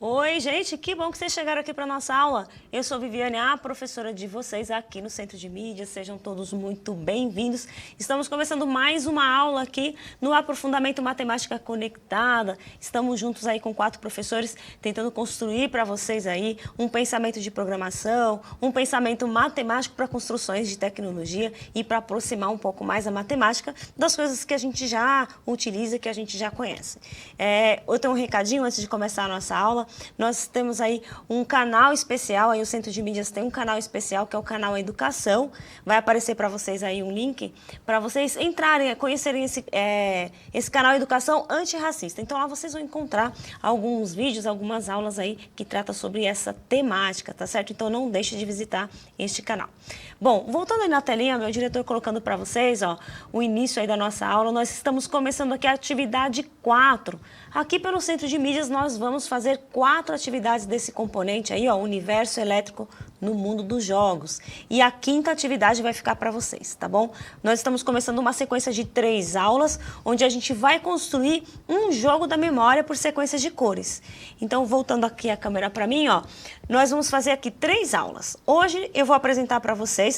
Oi, gente, que bom que vocês chegaram aqui para nossa aula. Eu sou Viviane, a professora de vocês aqui no Centro de Mídias. Sejam todos muito bem-vindos. Estamos começando mais uma aula aqui no Aprofundamento Matemática Conectada. Estamos juntos aí com 4 professores tentando construir para vocês aí um pensamento de programação, um pensamento matemático para construções de tecnologia e para aproximar um pouco mais a matemática das coisas que a gente já utiliza, que a gente já conhece. Eu tenho um recadinho antes de começar a nossa aula. Nós temos aí um canal especial, aí o Centro de Mídias tem um canal especial, que é o canal Educação. Vai aparecer para vocês aí um link para vocês entrarem, conhecerem esse canal Educação Antirracista. Então lá vocês vão encontrar alguns vídeos, algumas aulas aí que tratam sobre essa temática, tá certo? Então não deixe de visitar este canal. Bom, voltando aí na telinha, meu diretor colocando para vocês, ó, o início aí da nossa aula. Nós estamos começando aqui a atividade 4. Aqui pelo Centro de Mídias nós vamos fazer 4 atividades desse componente aí, ó, universo elétrico no mundo dos jogos. E a 5ª atividade vai ficar para vocês, tá bom? Nós estamos começando uma sequência de 3 aulas, onde a gente vai construir um jogo da memória por sequências de cores. Então, voltando aqui a câmera para mim, ó, nós vamos fazer aqui 3 aulas. Hoje eu vou apresentar para vocês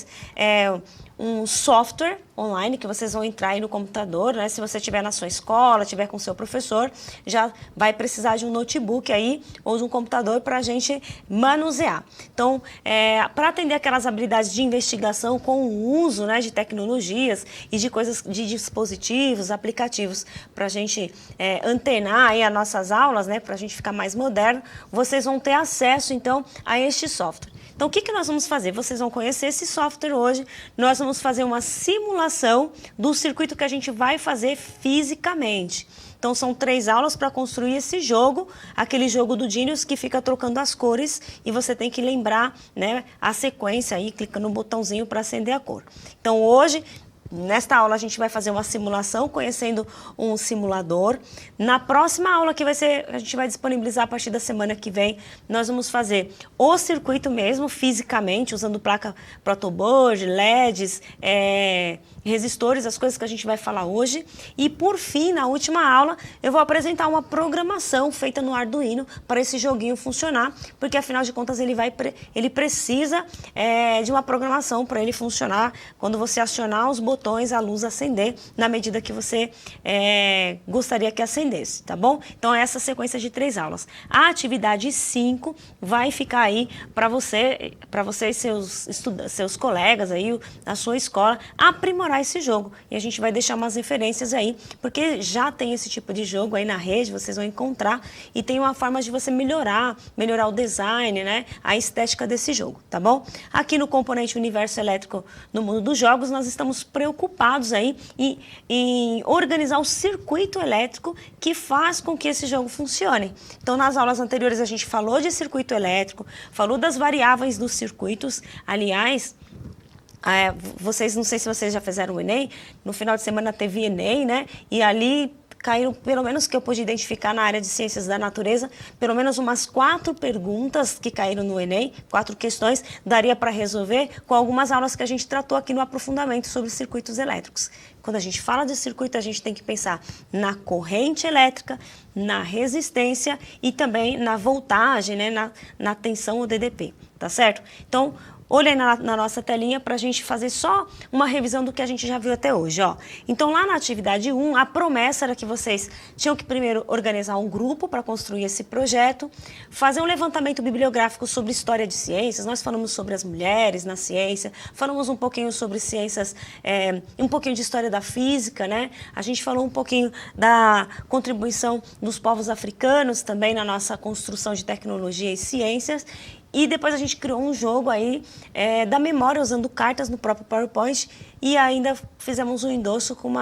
um software online que vocês vão entrar aí no computador, né? Se você estiver na sua escola, estiver com seu professor, já vai precisar de um notebook aí ou de um computador para a gente manusear. Então, para atender aquelas habilidades de investigação com o uso, né, de tecnologias e de coisas, de dispositivos, aplicativos, para a gente antenar aí as nossas aulas, né, para a gente ficar mais moderno, vocês vão ter acesso, então, a este software. Então, o que nós vamos fazer? Vocês vão conhecer esse software hoje. Nós vamos fazer uma simulação do circuito que a gente vai fazer fisicamente. Então, são 3 aulas para construir esse jogo, aquele jogo do Genius que fica trocando as cores e você tem que lembrar, né, a sequência aí, clicando no botãozinho para acender a cor. Então, hoje, nesta aula, a gente vai fazer uma simulação conhecendo um simulador. Na próxima aula, que vai ser, a gente vai disponibilizar a partir da semana que vem, nós vamos fazer o circuito mesmo, fisicamente, usando placa protoboard, LEDs, resistores, as coisas que a gente vai falar hoje. E, por fim, na última aula, eu vou apresentar uma programação feita no Arduino para esse joguinho funcionar, porque, afinal de contas, ele precisa de uma programação para ele funcionar quando você acionar os botões, a luz acender na medida que você gostaria que acendesse, tá bom? Então, essa sequência de 3 aulas. A atividade 5 vai ficar aí para você e seus colegas aí, a sua escola, aprimorar esse jogo. E a gente vai deixar umas referências aí, porque já tem esse tipo de jogo aí na rede, vocês vão encontrar, e tem uma forma de você melhorar o design, né? A estética desse jogo, tá bom? Aqui no componente universo elétrico no mundo dos jogos, nós estamos preocupados aí em organizar o circuito elétrico que faz com que esse jogo funcione. Então, nas aulas anteriores a gente falou de circuito elétrico, falou das variáveis dos circuitos. Aliás, não sei se vocês já fizeram o Enem, no final de semana teve Enem, né? E ali caíram, pelo menos que eu pude identificar na área de ciências da natureza, pelo menos umas 4 perguntas que caíram no Enem, 4 questões, daria para resolver com algumas aulas que a gente tratou aqui no aprofundamento sobre circuitos elétricos. Quando a gente fala de circuito, a gente tem que pensar na corrente elétrica, na resistência e também na voltagem, né, na tensão, o DDP, tá certo? Então, olhem na nossa telinha para a gente fazer só uma revisão do que a gente já viu até hoje, ó. Então, lá na atividade 1, a promessa era que vocês tinham que primeiro organizar um grupo para construir esse projeto, fazer um levantamento bibliográfico sobre história de ciências. Nós falamos sobre as mulheres na ciência, falamos um pouquinho sobre ciências, um pouquinho de história da física, né? A gente falou um pouquinho da contribuição dos povos africanos também na nossa construção de tecnologia e ciências. E depois a gente criou um jogo aí da memória, usando cartas no próprio PowerPoint, e ainda fizemos um endosso com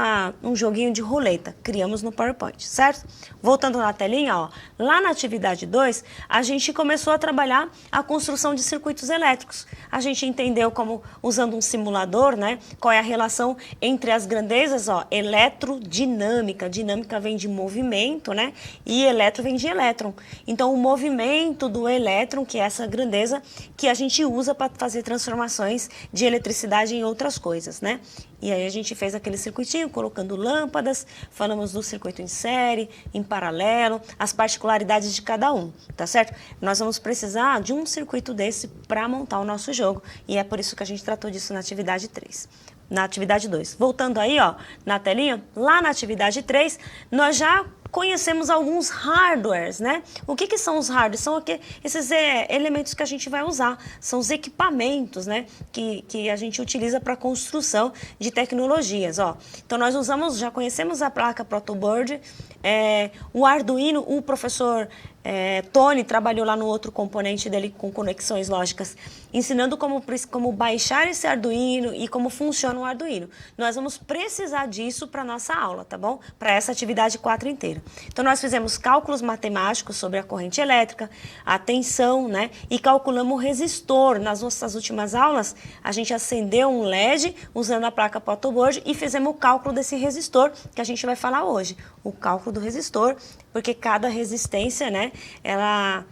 um joguinho de roleta, criamos no PowerPoint, certo? Voltando na telinha, ó, lá na atividade 2, a gente começou a trabalhar a construção de circuitos elétricos. A gente entendeu como, usando um simulador, né, qual é a relação entre as grandezas, ó, eletrodinâmica. Dinâmica vem de movimento, né, e eletro vem de elétron. Então, o movimento do elétron, que é essa grandeza, grandeza que a gente usa para fazer transformações de eletricidade em outras coisas, né? E aí a gente fez aquele circuitinho colocando lâmpadas, falamos do circuito em série, em paralelo, as particularidades de cada um, tá certo? Nós vamos precisar de um circuito desse para montar o nosso jogo e é por isso que a gente tratou disso na atividade 3. Na atividade 2. Voltando aí, ó, na telinha, lá na atividade 3, nós já conhecemos alguns hardwares, né? O que são os hardwares? São esses elementos que a gente vai usar, são os equipamentos, né? Que a gente utiliza para construção de tecnologias, ó. Então, nós já conhecemos a placa protoboard, o Arduino, o professor Tony trabalhou lá no outro componente dele com conexões lógicas, ensinando como baixar esse Arduino e como funciona o Arduino. Nós vamos precisar disso para nossa aula, tá bom? Para essa atividade 4 inteira. Então, nós fizemos cálculos matemáticos sobre a corrente elétrica, a tensão, né? E calculamos o resistor. Nas nossas últimas aulas, a gente acendeu um LED usando a placa protoboard e fizemos o cálculo desse resistor que a gente vai falar hoje. O cálculo do resistor, porque cada resistência, né, ela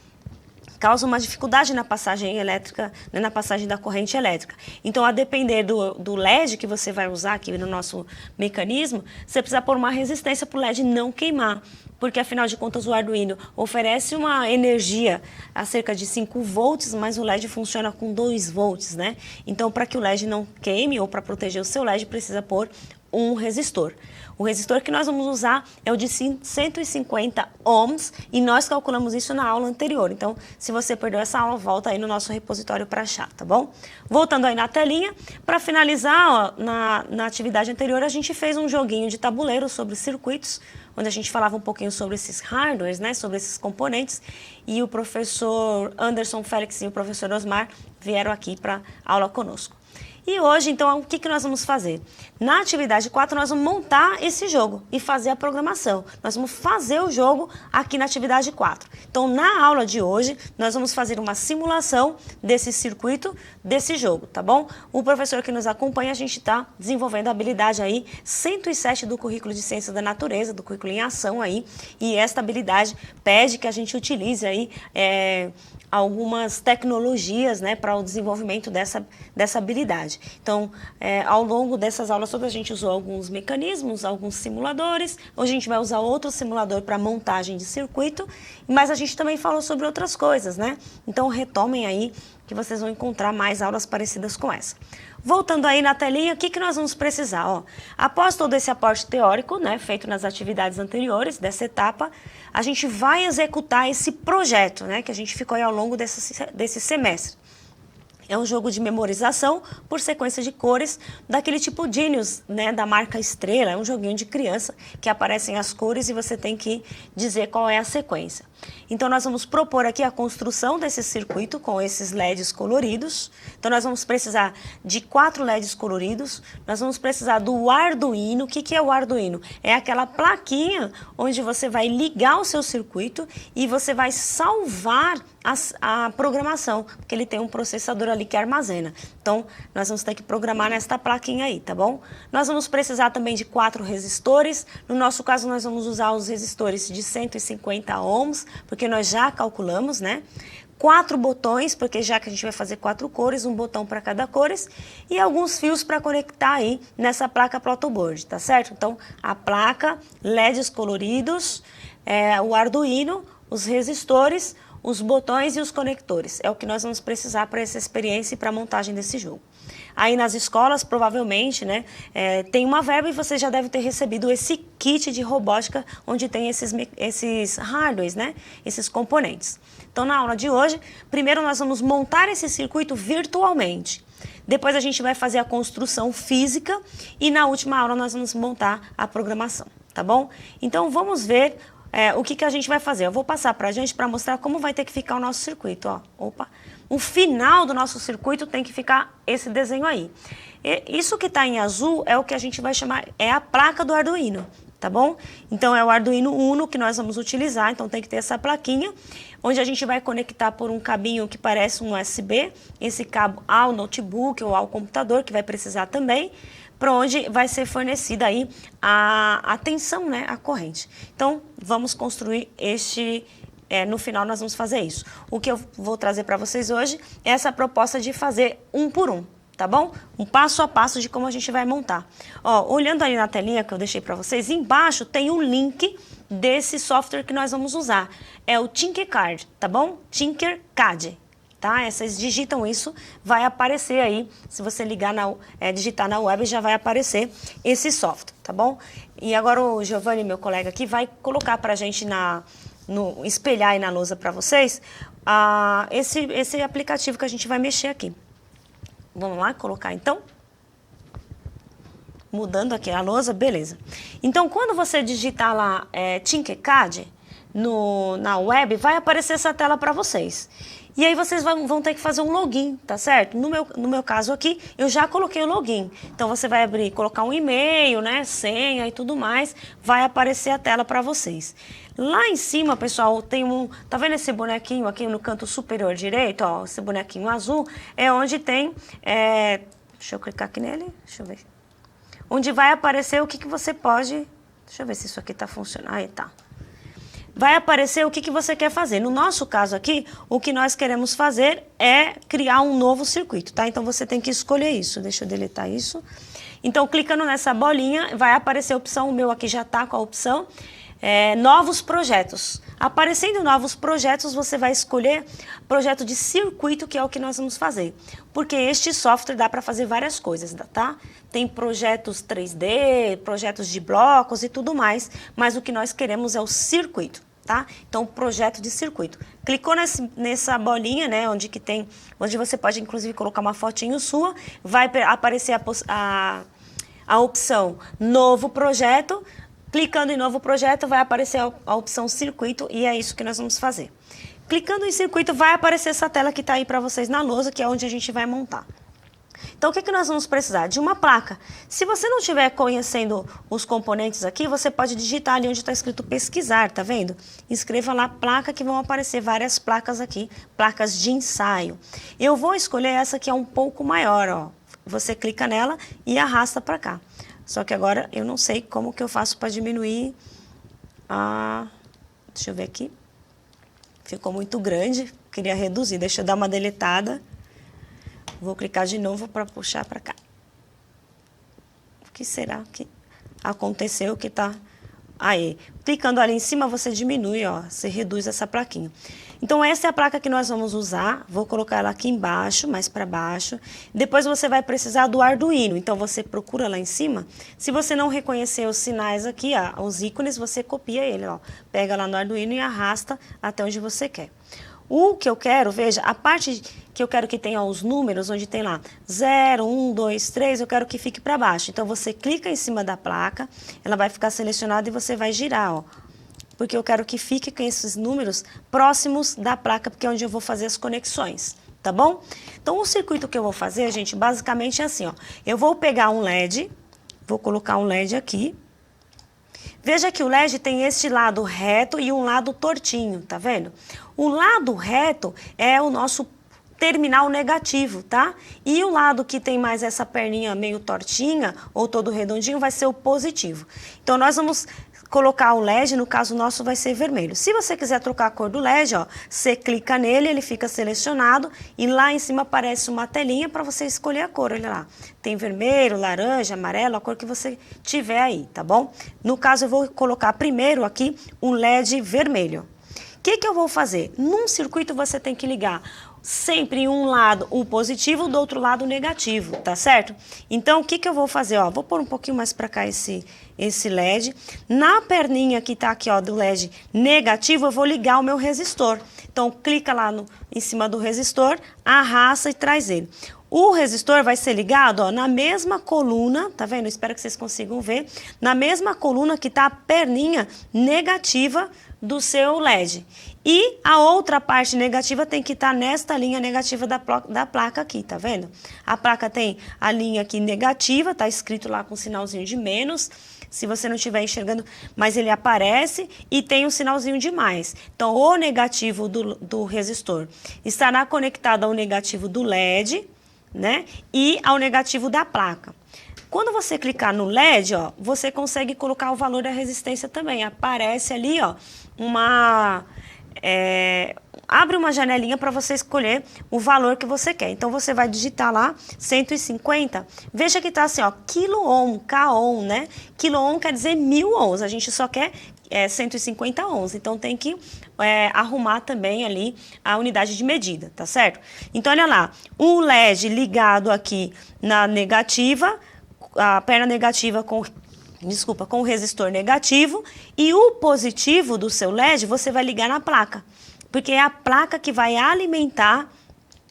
causa uma dificuldade na passagem elétrica, né, na passagem da corrente elétrica. Então, a depender do LED que você vai usar aqui no nosso mecanismo, você precisa pôr uma resistência para o LED não queimar, porque, afinal de contas, o Arduino oferece uma energia a cerca de 5 volts, mas o LED funciona com 2 volts, né? Então, para que o LED não queime ou para proteger o seu LED, precisa pôr um resistor. O resistor que nós vamos usar é o de 150 ohms e nós calculamos isso na aula anterior. Então, se você perdeu essa aula, volta aí no nosso repositório para achar, tá bom? Voltando aí na telinha, para finalizar, ó, na atividade anterior, a gente fez um joguinho de tabuleiro sobre circuitos, onde a gente falava um pouquinho sobre esses hardwares, né, sobre esses componentes, e o professor Anderson Félix e o professor Osmar vieram aqui para aula conosco. E hoje, então, o que nós vamos fazer? Na atividade 4, nós vamos montar esse jogo e fazer a programação. Nós vamos fazer o jogo aqui na atividade 4. Então, na aula de hoje, nós vamos fazer uma simulação desse circuito, desse jogo, tá bom? O professor que nos acompanha, a gente está desenvolvendo a habilidade aí 107 do currículo de Ciências da Natureza, do currículo em ação aí, e esta habilidade pede que a gente utilize aí algumas tecnologias, né, para o desenvolvimento dessa habilidade. Então, ao longo dessas aulas todas, a gente usou alguns mecanismos, alguns simuladores. Hoje a gente vai usar outro simulador para montagem de circuito, mas a gente também falou sobre outras coisas, né? Então, retomem aí que vocês vão encontrar mais aulas parecidas com essa. Voltando aí na telinha, o que nós vamos precisar? Ó, após todo esse aporte teórico, né, feito nas atividades anteriores dessa etapa, a gente vai executar esse projeto, né, que a gente ficou aí ao longo desse semestre. É um jogo de memorização por sequência de cores, daquele tipo Genius, né, da marca Estrela. É um joguinho de criança que aparecem as cores e você tem que dizer qual é a sequência. Então, nós vamos propor aqui a construção desse circuito com esses LEDs coloridos. Então, nós vamos precisar de 4 LEDs coloridos. Nós vamos precisar do Arduino. O que é o Arduino? É aquela plaquinha onde você vai ligar o seu circuito e você vai salvar a programação, porque ele tem um processador ali que armazena. Então, nós vamos ter que programar nesta plaquinha aí, tá bom? Nós vamos precisar também de 4 resistores. No nosso caso, nós vamos usar os resistores de 150 ohms, porque nós já calculamos, né? 4 botões, porque já que a gente vai fazer 4 cores, um botão para cada cores, e alguns fios para conectar aí nessa placa protoboard, tá certo? Então, a placa, LEDs coloridos, o Arduino, os resistores, os botões e os conectores. É o que nós vamos precisar para essa experiência e para a montagem desse jogo. Aí nas escolas, provavelmente, né, tem uma verba e você já deve ter recebido esse kit de robótica onde tem esses hardwares, né, esses componentes. Então, na aula de hoje, primeiro nós vamos montar esse circuito virtualmente. Depois a gente vai fazer a construção física e na última aula nós vamos montar a programação, tá bom? Então, vamos ver o que a gente vai fazer. Eu vou passar para a gente para mostrar como vai ter que ficar o nosso circuito. Ó. Opa. O final do nosso circuito tem que ficar esse desenho aí. Isso que está em azul é o que a gente vai chamar, é a placa do Arduino, tá bom? Então, é o Arduino Uno que nós vamos utilizar, então tem que ter essa plaquinha, onde a gente vai conectar por um cabinho que parece um USB, esse cabo ao notebook ou ao computador, que vai precisar também, para onde vai ser fornecida aí a tensão, né, a corrente. Então, vamos construir este no final nós vamos fazer isso. O que eu vou trazer para vocês hoje é essa proposta de fazer um por um, tá bom? Um passo a passo de como a gente vai montar. Ó, olhando ali na telinha que eu deixei para vocês, embaixo tem um link desse software que nós vamos usar. É o Tinkercad, tá bom? Tinkercad. Tá? Vocês digitam isso, vai aparecer aí, se você ligar digitar na web, já vai aparecer esse software, tá bom? E agora o Giovanni, meu colega aqui, vai colocar pra gente espelhar aí na lousa para vocês esse aplicativo que a gente vai mexer aqui. Vamos lá colocar então? Mudando aqui a lousa, beleza. Então, quando você digitar lá Tinkercad na web, vai aparecer essa tela para vocês. E aí vocês vão ter que fazer um login, tá certo? No meu caso aqui, eu já coloquei o login. Então, você vai abrir, colocar um e-mail, né, senha e tudo mais, vai aparecer a tela para vocês. Lá em cima, pessoal, tem tá vendo esse bonequinho aqui no canto superior direito, ó, esse bonequinho azul, é onde tem, deixa eu clicar aqui nele, deixa eu ver. Onde vai aparecer o que você pode, deixa eu ver se isso aqui tá funcionando, aí tá. Vai aparecer o que você quer fazer. No nosso caso aqui, o que nós queremos fazer é criar um novo circuito, tá? Então, você tem que escolher isso. Deixa eu deletar isso. Então, clicando nessa bolinha, vai aparecer a opção, o meu aqui já tá com a opção, novos projetos. Aparecendo novos projetos, você vai escolher projeto de circuito, que é o que nós vamos fazer. Porque este software dá para fazer várias coisas, tá? Tem projetos 3D, projetos de blocos e tudo mais, mas o que nós queremos é o circuito. Tá? Então, projeto de circuito. Clicou nessa bolinha, né, onde você pode, inclusive, colocar uma fotinho sua, vai aparecer a opção novo projeto. Clicando em novo projeto, vai aparecer a opção circuito e é isso que nós vamos fazer. Clicando em circuito, vai aparecer essa tela que está aí para vocês na lousa, que é onde a gente vai montar. Então, o que nós vamos precisar? De uma placa. Se você não estiver conhecendo os componentes aqui, você pode digitar ali onde está escrito pesquisar, tá vendo? Escreva lá placa, que vão aparecer várias placas aqui, placas de ensaio. Eu vou escolher essa que é um pouco maior, ó. Você clica nela e arrasta para cá. Só que agora eu não sei como que eu faço para diminuir deixa eu ver aqui. Ficou muito grande, queria reduzir. Deixa eu dar uma deletada. Vou clicar de novo para puxar para cá. O que será que aconteceu que tá... Aí, clicando ali em cima, você diminui, ó, você reduz essa plaquinha. Então, essa é a placa que nós vamos usar. Vou colocar ela aqui embaixo, mais para baixo. Depois, você vai precisar do Arduino. Então, você procura lá em cima. Se você não reconhecer os sinais aqui, ó, os ícones, você copia ele, ó. Pega lá no Arduino e arrasta até onde você quer. O que eu quero, veja, a parte que eu quero que tenha os números, onde tem lá 0, 1, 2, 3, eu quero que fique para baixo. Então, você clica em cima da placa, ela vai ficar selecionada e você vai girar, ó. Porque eu quero que fique com esses números próximos da placa, porque é onde eu vou fazer as conexões, tá bom? Então, o circuito que eu vou fazer, gente, basicamente é assim, ó. Eu vou pegar um LED, vou colocar um LED aqui. Veja que o LED tem este lado reto e um lado tortinho, tá vendo? O lado reto é o nosso terminal negativo, tá? E o lado que tem mais essa perninha meio tortinha ou todo redondinho vai ser o positivo. Então, nós vamos colocar o LED, no caso nosso vai ser vermelho. Se você quiser trocar a cor do LED, ó, você clica nele, ele fica selecionado e lá em cima aparece uma telinha para você escolher a cor, olha lá. Tem vermelho, laranja, amarelo, a cor que você tiver aí, tá bom? No caso, eu vou colocar primeiro aqui um LED vermelho. O que eu vou fazer? Num circuito você tem que ligar sempre em um lado o positivo, do outro lado o negativo, tá certo? Então, o que eu vou fazer? Ó, vou pôr um pouquinho mais para cá esse LED. Na perninha que tá aqui, ó, do LED negativo, eu vou ligar o meu resistor. Então, clica lá em cima do resistor, arrasta e traz ele. O resistor vai ser ligado, ó, na mesma coluna, tá vendo? Espero que vocês consigam ver. Na mesma coluna que tá a perninha negativa do seu LED. E a outra parte negativa tem que estar nesta linha negativa da placa aqui, tá vendo? A placa tem a linha aqui negativa, tá escrito lá com um sinalzinho de menos. Se você não estiver enxergando, mas ele aparece e tem um sinalzinho de mais. Então, o negativo do resistor estará conectado ao negativo do LED, né? E ao negativo da placa. Quando você clicar no LED, ó, você consegue colocar o valor da resistência também. Aparece ali, ó, abre uma janelinha para você escolher o valor que você quer. Então, você vai digitar lá 150. Veja que tá assim, ó, quilo-ohm, K-ohm, né? Quilo-ohm quer dizer 1000 ohms. A gente só quer 150 ohms. Então, tem que arrumar também ali a unidade de medida, tá certo? Então, olha lá, o LED ligado aqui na negativa, a perna negativa com o resistor negativo, e o positivo do seu LED você vai ligar na placa, porque é a placa que vai alimentar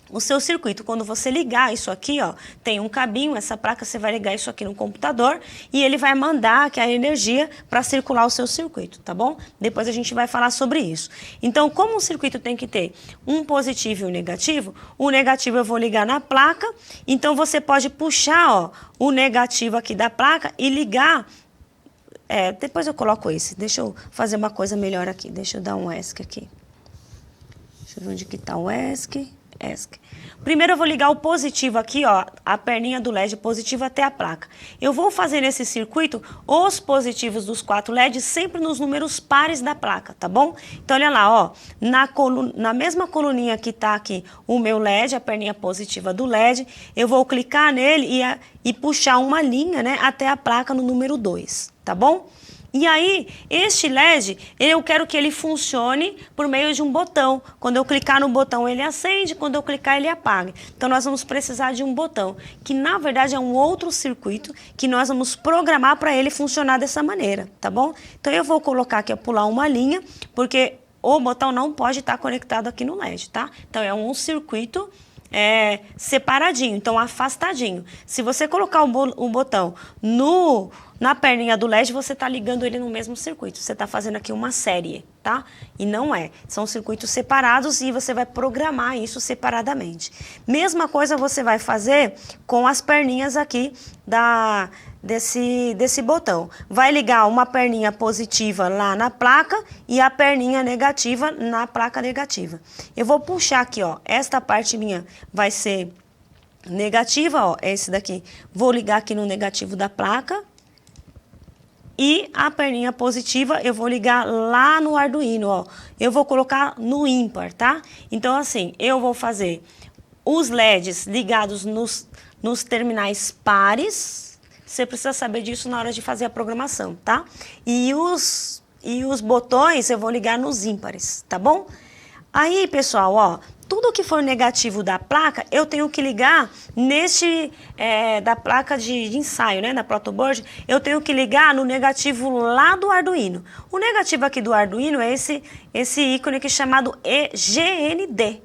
o seu circuito. Quando você ligar isso aqui, ó, tem um cabinho, essa placa você vai ligar isso aqui no computador e ele vai mandar aqui a energia para circular o seu circuito, tá bom? Depois a gente vai falar sobre isso. Então, como o circuito tem que ter um positivo e um negativo, o negativo eu vou ligar na placa, então você pode puxar, ó, o negativo aqui da placa e ligar. Depois eu coloco esse. Deixa eu fazer uma coisa melhor aqui. Deixa eu dar um ESC aqui. Deixa eu ver onde que tá o ESC. Primeiro eu vou ligar o positivo aqui, ó, a perninha do LED positivo até a placa. Eu vou fazer nesse circuito os positivos dos 4 LEDs sempre nos números pares da placa, tá bom? Então, olha lá, ó, na mesma coluninha que tá aqui o meu LED, a perninha positiva do LED, eu vou clicar nele e puxar uma linha, né, até a placa no número 2, tá bom? E aí, este LED, eu quero que ele funcione por meio de um botão. Quando eu clicar no botão, ele acende, quando eu clicar, ele apaga. Então, nós vamos precisar de um botão, que na verdade é um outro circuito, que nós vamos programar para ele funcionar dessa maneira, tá bom? Então, eu vou colocar aqui, pular uma linha, porque o botão não pode estar conectado aqui no LED, tá? Então, é um circuito separadinho, então afastadinho. Se você colocar o botão na perninha do LED, você está ligando ele no mesmo circuito. Você está fazendo aqui uma série, tá? E não é. São circuitos separados e você vai programar isso separadamente. Mesma coisa você vai fazer com as perninhas aqui desse botão. Vai ligar uma perninha positiva lá na placa e a perninha negativa na placa negativa. Eu vou puxar aqui, ó. Esta parte minha vai ser negativa, ó. Esse daqui. Vou ligar aqui no negativo da placa. E a perninha positiva eu vou ligar lá no Arduino, ó. Eu vou colocar no ímpar, tá? Então, assim, eu vou fazer os LEDs ligados nos terminais pares. Você precisa saber disso na hora de fazer a programação, tá? E os botões eu vou ligar nos ímpares, tá bom? Aí, pessoal, ó, tudo que for negativo da placa, eu tenho que ligar da placa de ensaio, né, da protoboard, eu tenho que ligar no negativo lá do Arduino. O negativo aqui do Arduino é esse ícone aqui chamado EGND,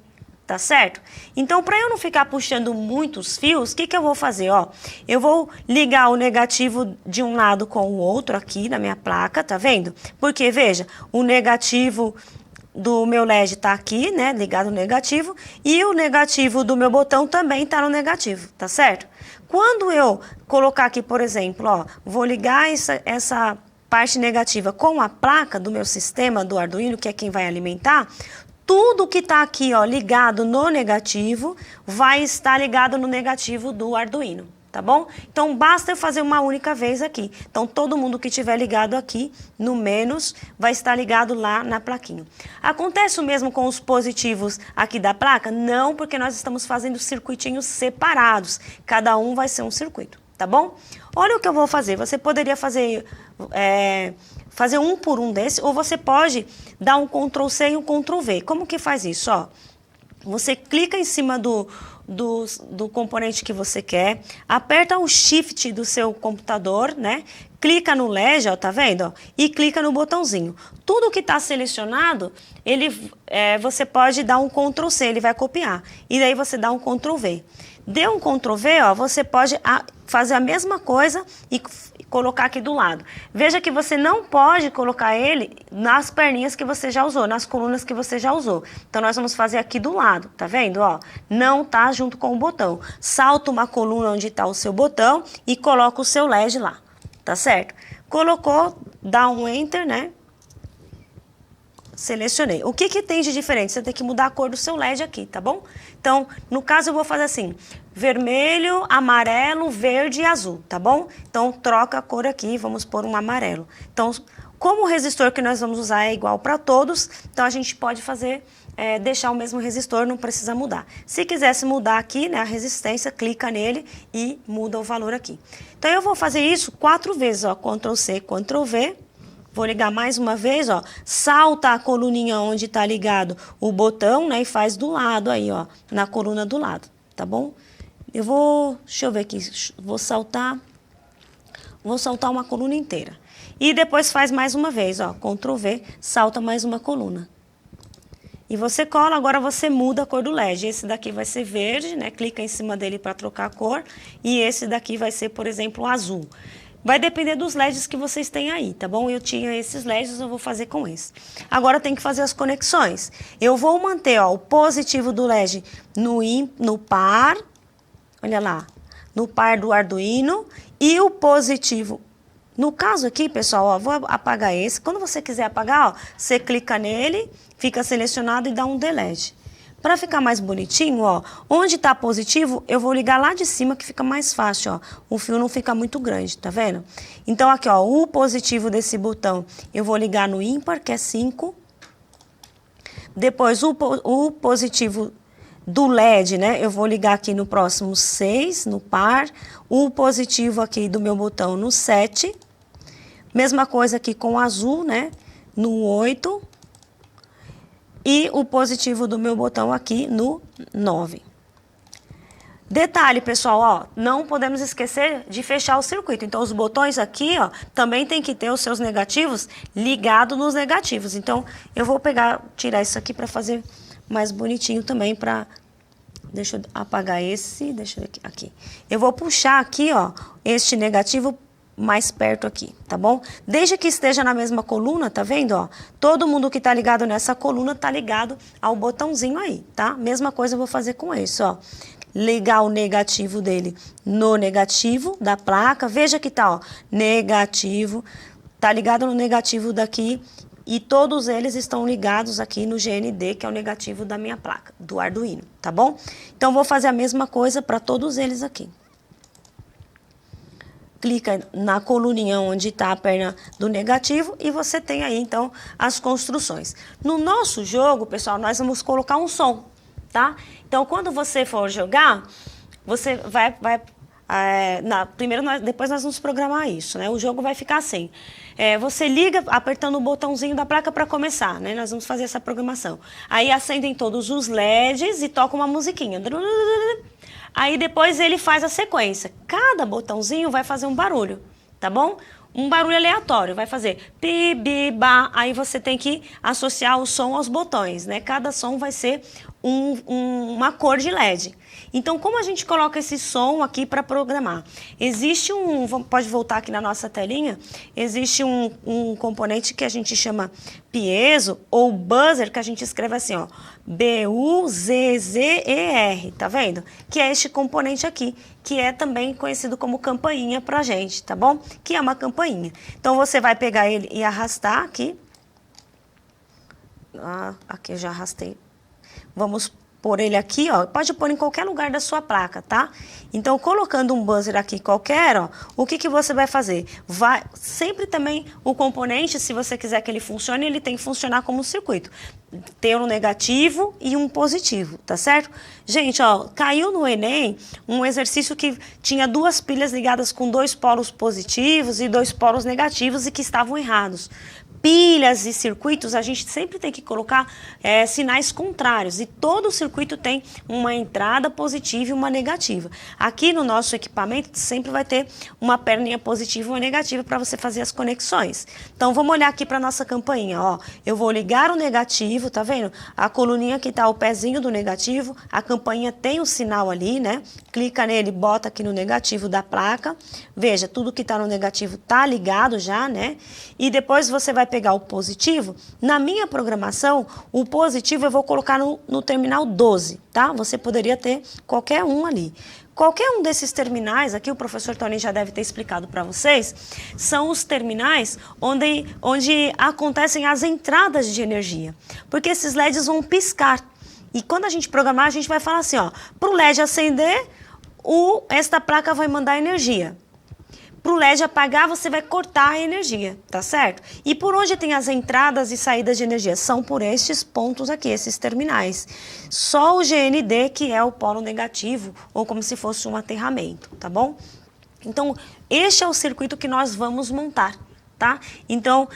tá certo? Então, para eu não ficar puxando muitos fios, o que eu vou fazer, ó? Eu vou ligar o negativo de um lado com o outro aqui na minha placa, tá vendo? Porque, veja, o negativo do meu LED tá aqui, né, ligado no negativo, e o negativo do meu botão também tá no negativo, tá certo? Quando eu colocar aqui, por exemplo, ó, vou ligar essa parte negativa com a placa do meu sistema do Arduino, que é quem vai alimentar, tudo que tá aqui, ó, ligado no negativo, vai estar ligado no negativo do Arduino. Tá bom? Então, basta eu fazer uma única vez aqui. Então, todo mundo que tiver ligado aqui, no menos, vai estar ligado lá na plaquinha. Acontece o mesmo com os positivos aqui da placa? Não, porque nós estamos fazendo circuitinhos separados. Cada um vai ser um circuito, tá bom? Olha o que eu vou fazer. Você poderia fazer um por um desse, ou você pode dar um Ctrl+C e um Ctrl+V. Como que faz isso? Ó, você clica em cima do componente que você quer, aperta o Shift do seu computador, né? Clica no LED, ó, tá vendo? Ó, e clica no botãozinho. Tudo que está selecionado, você pode dar um Ctrl+C, ele vai copiar. E daí você dá um Ctrl+V. Deu um Ctrl+V, ó, você pode fazer a mesma coisa e colocar aqui do lado. Veja que você não pode colocar ele nas perninhas que você já usou, nas colunas que você já usou. Então, nós vamos fazer aqui do lado, tá vendo? Ó, não tá junto com o botão. Salta uma coluna onde está o seu botão e coloca o seu LED lá, tá certo? Colocou, dá um Enter, né? Selecionei. O que tem de diferente? Você tem que mudar a cor do seu LED aqui, tá bom? Então, no caso, eu vou fazer assim, vermelho, amarelo, verde e azul, tá bom? Então, troca a cor aqui, vamos pôr um amarelo. Então, Como o resistor que nós vamos usar é igual para todos, então a gente pode fazer, deixar o mesmo resistor, não precisa mudar. Se quisesse mudar aqui, né, a resistência, clica nele e muda o valor aqui. Então eu vou fazer isso 4 vezes, ó, Ctrl C, Ctrl V. Vou ligar mais uma vez, ó, salta a coluninha onde está ligado o botão, né, e faz do lado aí, ó, na coluna do lado, tá bom? Deixa eu ver aqui, vou saltar uma coluna inteira. E depois faz mais uma vez, ó, Ctrl V, salta mais uma coluna. E você cola, agora você muda a cor do LED. Esse daqui vai ser verde, né, clica em cima dele para trocar a cor, e esse daqui vai ser, por exemplo, azul. Vai depender dos LEDs que vocês têm aí, tá bom? Eu tinha esses LEDs, eu vou fazer com esse. Agora tem que fazer as conexões. Eu vou manter, ó, o positivo do LED no par, olha lá, no par do Arduino, e o positivo. No caso aqui, pessoal, ó, vou apagar esse. Quando você quiser apagar, ó, você clica nele, fica selecionado e dá um delete. Para ficar mais bonitinho, ó, onde está positivo, eu vou ligar lá de cima que fica mais fácil, ó. O fio não fica muito grande, tá vendo? Então aqui, ó, o positivo desse botão, eu vou ligar no ímpar, que é 5. Depois o positivo do LED, né, eu vou ligar aqui no próximo 6, no par. O positivo aqui do meu botão no 7. Mesma coisa aqui com o azul, né, no 8. E o positivo do meu botão aqui no 9. Detalhe, pessoal, ó, não podemos esquecer de fechar o circuito. Então, os botões aqui, ó, também tem que ter os seus negativos ligados nos negativos. Então, eu vou tirar isso aqui para fazer mais bonitinho também, deixa eu apagar esse, deixa eu ver aqui. Eu vou puxar aqui, ó, este negativo mais perto aqui, tá bom? Desde que esteja na mesma coluna, tá vendo, ó? Todo mundo que tá ligado nessa coluna tá ligado ao botãozinho aí, tá? Mesma coisa eu vou fazer com esse, ó. Ligar o negativo dele no negativo da placa. Veja que tá, ó, negativo, tá ligado no negativo daqui e todos eles estão ligados aqui no GND, que é o negativo da minha placa, do Arduino, tá bom? Então, vou fazer a mesma coisa para todos eles aqui. Clica na coluninha onde está a perna do negativo e você tem aí, então, as construções. No nosso jogo, pessoal, nós vamos colocar um som, tá? Então, quando você for jogar, você depois nós vamos programar isso, né? O jogo vai ficar assim. Você liga apertando o botãozinho da placa para começar, né? Nós vamos fazer essa programação. Aí acendem todos os LEDs e toca uma musiquinha. Aí depois ele faz a sequência. Cada botãozinho vai fazer um barulho, tá bom? Um barulho aleatório, vai fazer pi, bi, ba. Aí você tem que associar o som aos botões, né? Cada som vai ser uma cor de LED. Então, como a gente coloca esse som aqui para programar? Existe pode voltar aqui na nossa telinha, existe um componente que a gente chama piezo ou buzzer, que a gente escreve assim, ó, B-U-Z-Z-E-R, tá vendo? Que é este componente aqui, que é também conhecido como campainha pra gente, tá bom? Que é uma campainha. Então, você vai pegar ele e arrastar aqui. Aqui eu já arrastei. Vamos pôr ele aqui, ó. Pode pôr em qualquer lugar da sua placa, tá? Então, colocando um buzzer aqui qualquer, ó, o que você vai fazer? Sempre também o componente, se você quiser que ele funcione, ele tem que funcionar como um circuito. Ter um negativo e um positivo, tá certo? Gente, ó, caiu no Enem um exercício que tinha 2 pilhas ligadas com 2 polos positivos e 2 polos negativos e que estavam errados. Pilhas e circuitos, a gente sempre tem que colocar sinais contrários. E todo circuito tem uma entrada positiva e uma negativa. Aqui no nosso equipamento sempre vai ter uma perninha positiva e uma negativa para você fazer as conexões. Então, vamos olhar aqui para a nossa campainha. Ó. Eu vou ligar o negativo, tá vendo? A coluninha que está o pezinho do negativo, a campainha tem o sinal ali, né? Clica nele, bota aqui no negativo da placa. Veja, tudo que está no negativo está ligado já, né? E depois você vai pegar o positivo. Na minha programação, o positivo eu vou colocar no terminal 12, tá? Você poderia ter qualquer um ali. Qualquer um desses terminais, aqui o professor Tony já deve ter explicado para vocês, são os terminais onde acontecem as entradas de energia. Porque esses LEDs vão piscar. E quando a gente programar, a gente vai falar assim, ó, para o LED acender, esta placa vai mandar energia. Para o LED apagar, você vai cortar a energia, tá certo? E por onde tem as entradas e saídas de energia? São por estes pontos aqui, esses terminais. Só o GND que é o polo negativo, ou como se fosse um aterramento, tá bom? Então, este é o circuito que nós vamos montar, tá? Então,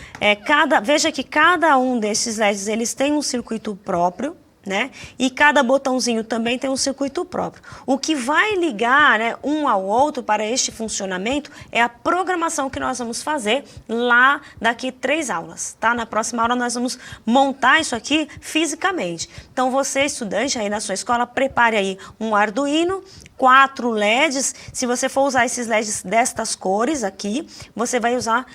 veja que cada um desses LEDs, eles têm um circuito próprio, né? E cada botãozinho também tem um circuito próprio. O que vai ligar, né, um ao outro para este funcionamento é a programação que nós vamos fazer lá daqui 3 aulas, tá? Na próxima aula nós vamos montar isso aqui fisicamente. Então você, estudante aí na sua escola, prepare aí um Arduino, 4 LEDs. Se você for usar esses LEDs destas cores aqui, você vai usar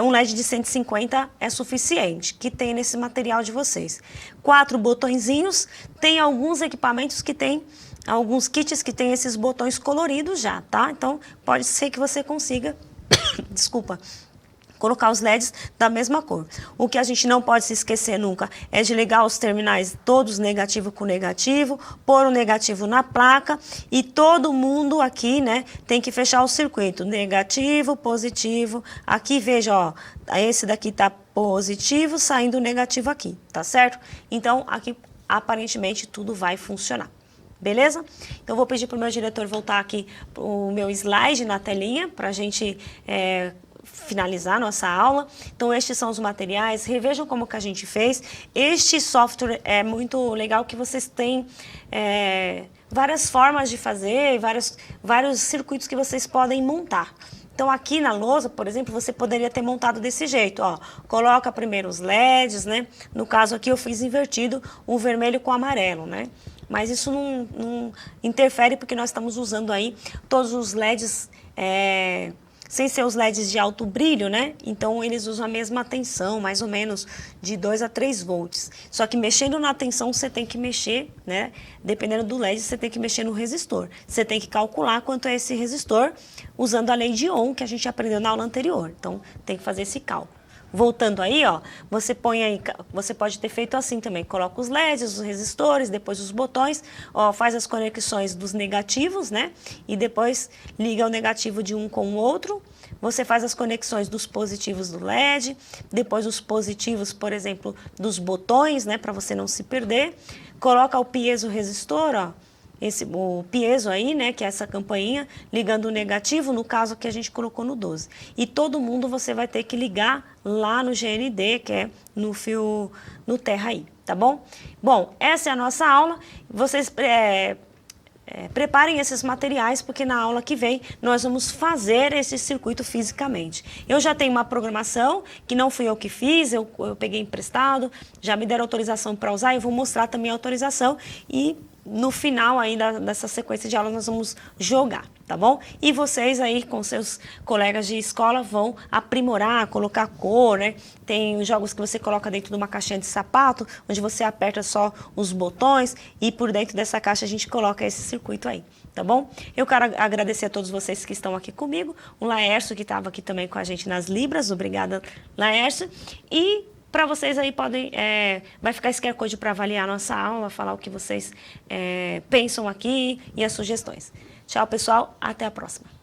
um LED de 150 é suficiente, que tem nesse material de vocês. 4 botõezinhos, tem alguns equipamentos que tem, alguns kits que tem esses botões coloridos já, tá? Então, pode ser que você consiga, desculpa, colocar os LEDs da mesma cor. O que a gente não pode se esquecer nunca é de ligar os terminais todos negativo com negativo, pôr o negativo na placa e todo mundo aqui, né, tem que fechar o circuito. Negativo, positivo. Aqui veja, ó, esse daqui tá positivo, saindo negativo aqui, tá certo? Então, aqui aparentemente tudo vai funcionar. Beleza? Então, vou pedir para o meu diretor voltar aqui o meu slide na telinha para a gente finalizar nossa aula. Então, estes são os materiais. Revejam como que a gente fez. Este software é muito legal que vocês têm várias formas de fazer, vários circuitos que vocês podem montar. Então, aqui na lousa, por exemplo, você poderia ter montado desse jeito, ó. Coloca primeiro os LEDs, né? No caso aqui eu fiz invertido o vermelho com o amarelo, né? Mas isso não interfere porque nós estamos usando aí todos os LEDs sem ser os LEDs de alto brilho, né? Então, eles usam a mesma tensão, mais ou menos de 2 a 3 volts. Só que mexendo na tensão, você tem que mexer, né? Dependendo do LED, você tem que mexer no resistor. Você tem que calcular quanto é esse resistor, usando a lei de Ohm, que a gente aprendeu na aula anterior. Então, tem que fazer esse cálculo. Voltando aí, ó, você põe aí, você pode ter feito assim também, coloca os LEDs, os resistores, depois os botões, ó, faz as conexões dos negativos, né? E depois liga o negativo de um com o outro. Você faz as conexões dos positivos do LED, depois os positivos, por exemplo, dos botões, né, para você não se perder. Coloca o piezoresistor, ó, o piezo aí, né, que é essa campainha, ligando o negativo, no caso que a gente colocou no 12. E todo mundo você vai ter que ligar lá no GND, que é no fio, no terra aí, tá bom? Bom, essa é a nossa aula. Vocês preparem esses materiais, porque na aula que vem nós vamos fazer esse circuito fisicamente. Eu já tenho uma programação, que não fui eu que fiz, eu peguei emprestado, já me deram autorização para usar, eu vou mostrar também a autorização e no final aí dessa sequência de aulas nós vamos jogar, tá bom? E vocês aí com seus colegas de escola vão aprimorar, colocar cor, né? Tem jogos que você coloca dentro de uma caixinha de sapato, onde você aperta só os botões e por dentro dessa caixa a gente coloca esse circuito aí, tá bom? Eu quero agradecer a todos vocês que estão aqui comigo, o Laércio que estava aqui também com a gente nas Libras, obrigada Laércio, e para vocês aí vai ficar esse QR Code para avaliar a nossa aula, falar o que vocês pensam aqui e as sugestões. Tchau, pessoal. Até a próxima.